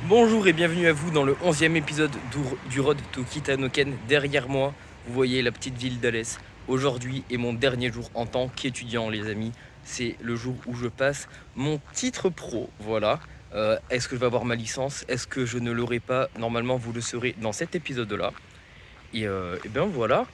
Bonjour et bienvenue à vous dans le 11e épisode du Road to Kitanoken. Derrière moi, vous voyez la petite ville d'Alès. Aujourd'hui est mon dernier jour en tant qu'étudiant, les amis. C'est le jour où je passe mon titre pro, voilà. Est-ce que je vais avoir ma licence? Est-ce que je ne l'aurai pas? Normalement, vous le saurez dans cet épisode-là. Et bien voilà,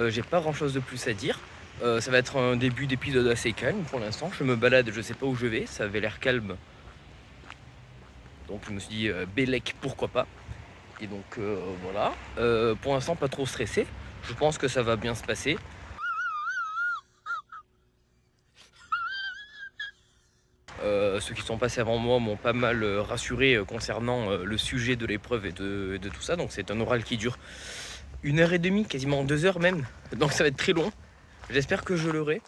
j'ai pas grand-chose de plus à dire. Ça va être un début d'épisode assez calme pour l'instant. Je me balade, je sais pas où je vais, ça avait l'air calme. Donc je me suis dit, Bélec, pourquoi pas. Et donc voilà, pour l'instant pas trop stressé, je pense que ça va bien se passer. Ceux qui sont passés avant moi m'ont pas mal rassuré concernant le sujet de l'épreuve et de tout ça, donc c'est un oral qui dure 1h30, quasiment 2 heures même, donc ça va être très long, j'espère que je l'aurai.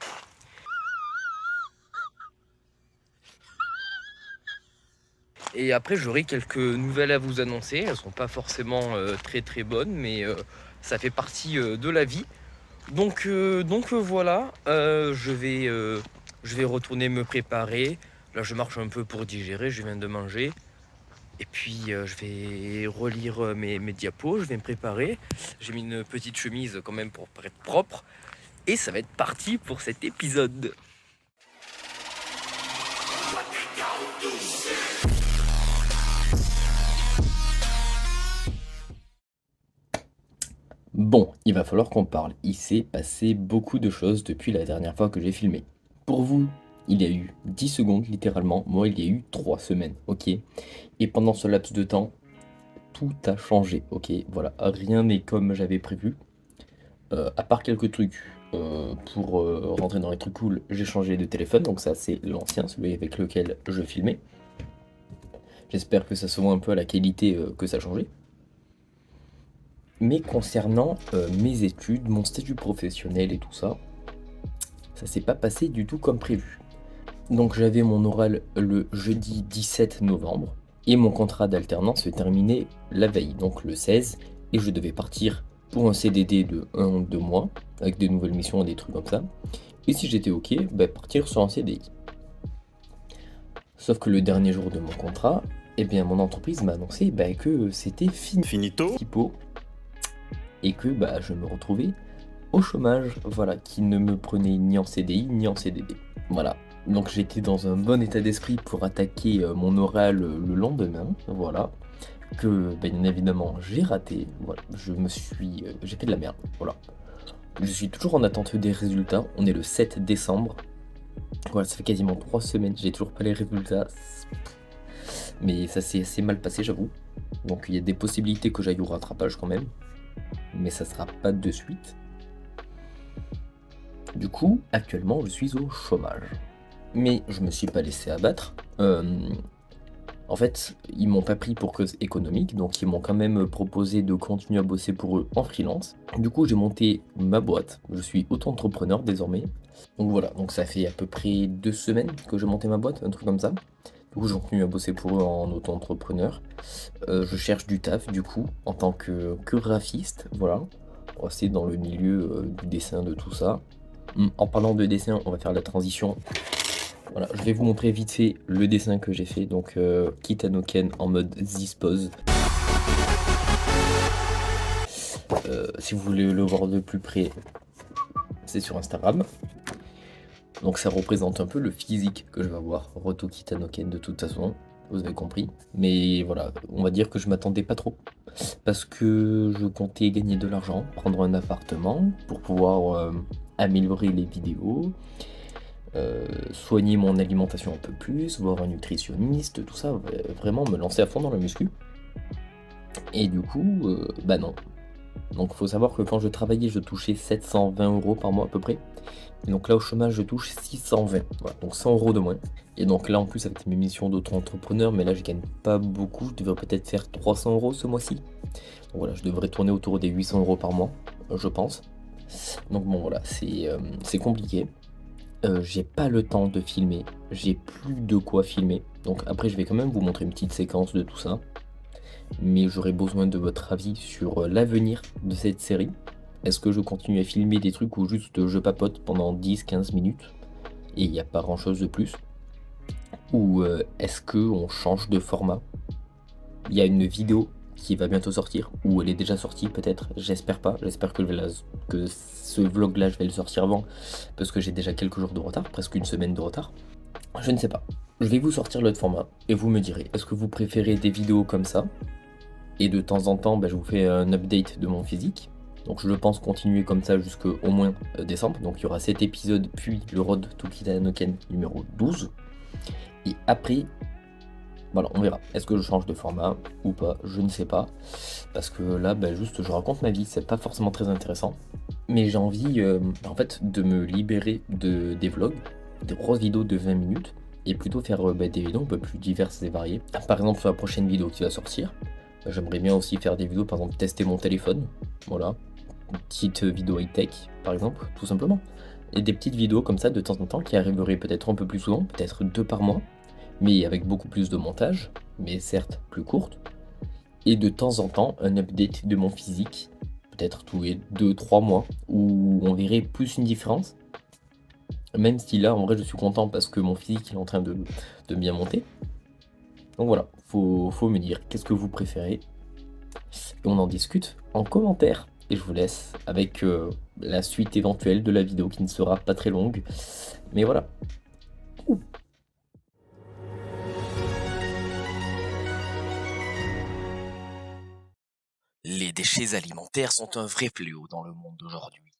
Et après j'aurai quelques nouvelles à vous annoncer, elles sont pas forcément très très bonnes, mais ça fait partie de la vie. Donc voilà, je vais retourner me préparer. Là, je marche un peu pour digérer, je viens de manger. Et puis, je vais relire mes diapos, je vais me préparer. J'ai mis une petite chemise quand même pour paraître propre. Et ça va être parti pour cet épisode. Bon, il va falloir qu'on parle. Il s'est passé beaucoup de choses depuis la dernière fois que j'ai filmé. Pour vous, il y a eu 10 secondes littéralement. Moi, il y a eu 3 semaines, ok? Et pendant ce laps de temps, tout a changé, ok? Voilà, rien n'est comme j'avais prévu. À part quelques trucs, pour rentrer dans les trucs cool, j'ai changé de téléphone, donc ça c'est l'ancien, celui avec lequel je filmais. J'espère que ça se voit un peu à la qualité que ça a changé. Mais concernant mes études, mon statut professionnel et tout ça, ça s'est pas passé du tout comme prévu. Donc j'avais mon oral le jeudi 17 novembre, et mon contrat d'alternance se terminait la veille, donc le 16, et je devais partir pour un CDD de 1 ou 2 mois, avec des nouvelles missions et des trucs comme ça. Et si j'étais ok, bah, partir sur un CDI. Sauf que le dernier jour de mon contrat, eh bien mon entreprise m'a annoncé bah, que c'était Finito. finito, et que bah, je me retrouvais au chômage, voilà, qui ne me prenait ni en CDI ni en CDD. Voilà. Donc j'étais dans un bon état d'esprit pour attaquer mon oral le lendemain, voilà. Que bien évidemment j'ai raté, voilà. J'ai fait de la merde, voilà. Je suis toujours en attente des résultats, on est le 7 décembre. Voilà, ça fait quasiment 3 semaines, j'ai toujours pas les résultats. Mais ça s'est assez mal passé, j'avoue. Donc il y a des possibilités que j'aille au rattrapage quand même. Mais ça sera pas de suite. Du coup, actuellement, je suis au chômage. Mais je me suis pas laissé abattre. En fait, ils m'ont pas pris pour cause économique, donc ils m'ont quand même proposé de continuer à bosser pour eux en freelance. Du coup, j'ai monté ma boîte. Je suis auto-entrepreneur désormais. Donc voilà, donc ça fait à peu près 2 semaines que j'ai monté ma boîte, un truc comme ça. Du coup, j'ai continué à bosser pour eux en auto-entrepreneur. Je cherche du taf, du coup, en tant que graphiste, voilà. Pour rester dans le milieu du dessin, de tout ça. En parlant de dessin, on va faire la transition. Voilà, je vais vous montrer vite fait le dessin que j'ai fait. Donc, Kitanoken en mode Zispose. Si vous voulez le voir de plus près, c'est sur Instagram. Donc, ça représente un peu le physique que je vais avoir. Roto Kitanoken de toute façon, vous avez compris. Mais voilà, on va dire que je m'attendais pas trop. Parce que je comptais gagner de l'argent, prendre un appartement pour pouvoir améliorer les vidéos. Soigner mon alimentation un peu plus, voir un nutritionniste, tout ça, vraiment me lancer à fond dans la muscu. Et du coup, bah non. Donc faut savoir que quand je travaillais, je touchais 720 € par mois à peu près. Et donc là au chômage, je touche 620. Voilà, donc 100 € de moins. Et donc là en plus avec mes missions d'auto-entrepreneur, mais là je gagne pas beaucoup, je devrais peut-être faire 300 € ce mois-ci. Donc voilà, je devrais tourner autour des 800 € par mois, je pense. Donc bon voilà, c'est compliqué. J'ai pas le temps de filmer, j'ai plus de quoi filmer. Donc après, je vais quand même vous montrer une petite séquence de tout ça. Mais j'aurais besoin de votre avis sur l'avenir de cette série. Est-ce que je continue à filmer des trucs ou juste je papote pendant 10-15 minutes et il n'y a pas grand chose de plus? Ou est-ce qu'on change de format? Il y a une vidéo qui va bientôt sortir, ou elle est déjà sortie peut-être, j'espère pas. J'espère que ce vlog-là, je vais le sortir avant, parce que j'ai déjà quelques jours de retard, presque une semaine de retard. Je ne sais pas. Je vais vous sortir l'autre format, et vous me direz, est-ce que vous préférez des vidéos comme ça, et de temps en temps, bah, je vous fais un update de mon physique. Donc je pense continuer comme ça jusqu'au moins décembre. Donc il y aura 7 épisodes, puis le Road to Kitanoken numéro 12. Et après, voilà, on verra. Est-ce que je change de format ou pas? Je ne sais pas. Parce que là, bah, juste je raconte ma vie, c'est pas forcément très intéressant. Mais j'ai envie en fait de me libérer des vlogs, des grosses vidéos de 20 minutes, et plutôt faire bah, des vidéos un peu plus diverses et variées. Par exemple sur la prochaine vidéo qui va sortir, j'aimerais bien aussi faire des vidéos, par exemple tester mon téléphone, voilà, une petite vidéo high-tech par exemple, tout simplement. Et des petites vidéos comme ça de temps en temps qui arriveraient peut-être un peu plus souvent, peut-être 2 par mois, mais avec beaucoup plus de montage, mais certes plus courte. Et de temps en temps, un update de mon physique, peut-être tous les 2-3 mois, où on verrait plus une différence. Même si là, en vrai, je suis content parce que mon physique il est en train de bien monter. Donc voilà, faut me dire qu'est-ce que vous préférez. Et on en discute en commentaire. Et je vous laisse avec la suite éventuelle de la vidéo qui ne sera pas très longue. Mais voilà. Les déchets alimentaires sont un vrai fléau dans le monde d'aujourd'hui.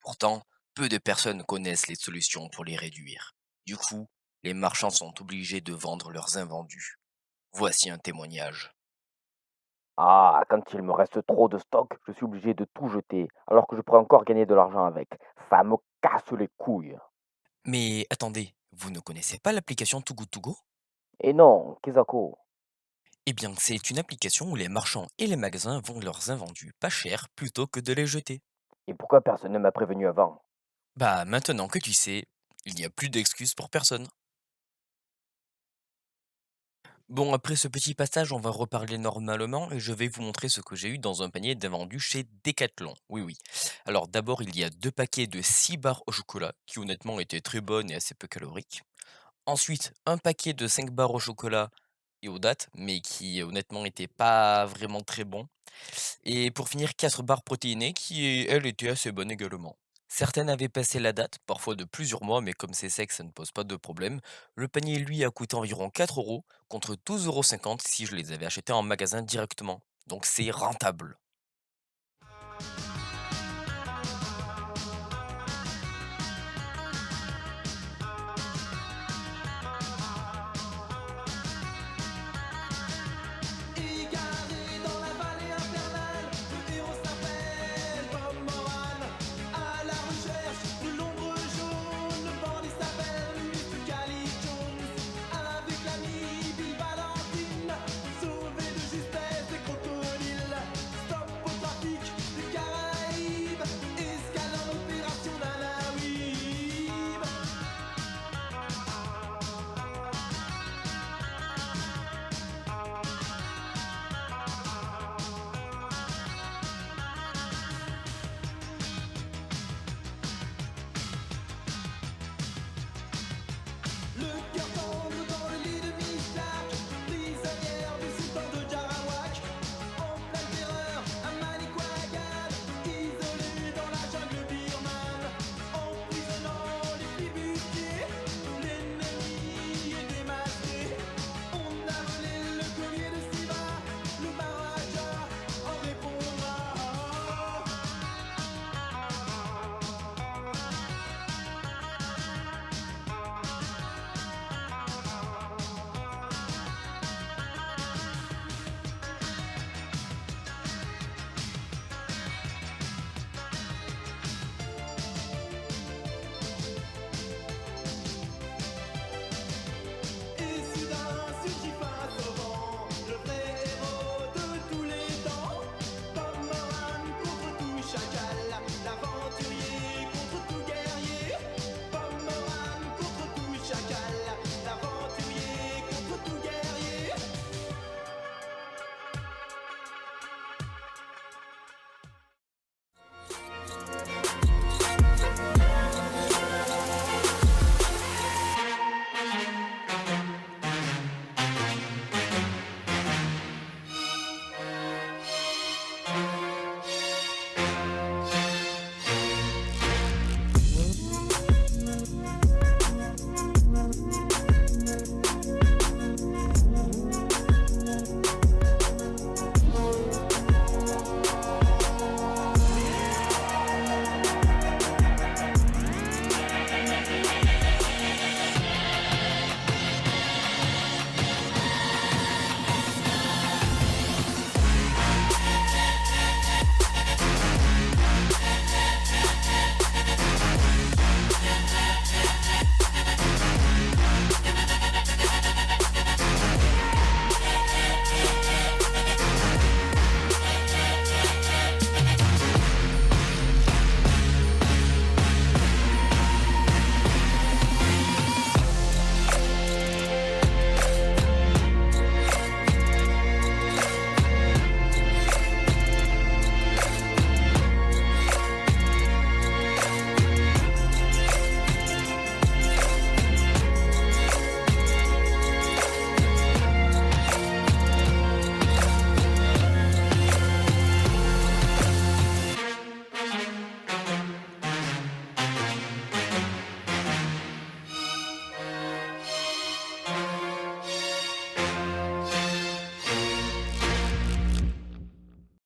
Pourtant, peu de personnes connaissent les solutions pour les réduire. Du coup, les marchands sont obligés de vendre leurs invendus. Voici un témoignage. Ah, quand il me reste trop de stock, je suis obligé de tout jeter, alors que je pourrais encore gagner de l'argent avec. Ça me casse les couilles. Mais attendez, vous ne connaissez pas l'application Too Good To Go? Et non, Kizako. Eh bien, c'est une application où les marchands et les magasins vendent leurs invendus pas cher plutôt que de les jeter. Et pourquoi personne ne m'a prévenu avant? Bah, maintenant que tu sais, il n'y a plus d'excuses pour personne. Bon, après ce petit passage, on va reparler normalement et je vais vous montrer ce que j'ai eu dans un panier d'invendus chez Decathlon. Oui, oui. Alors d'abord, il y a deux paquets de 6 barres au chocolat qui honnêtement étaient très bonnes et assez peu caloriques. Ensuite, un paquet de 5 barres au chocolat et aux dattes, mais qui honnêtement n'étaient pas vraiment très bons. Et pour finir, 4 barres protéinées qui, elles, étaient assez bonnes également. Certaines avaient passé la date, parfois de plusieurs mois, mais comme c'est sec, ça ne pose pas de problème. Le panier, lui, a coûté environ 4 € contre 12,50 € si je les avais achetés en magasin directement. Donc c'est rentable.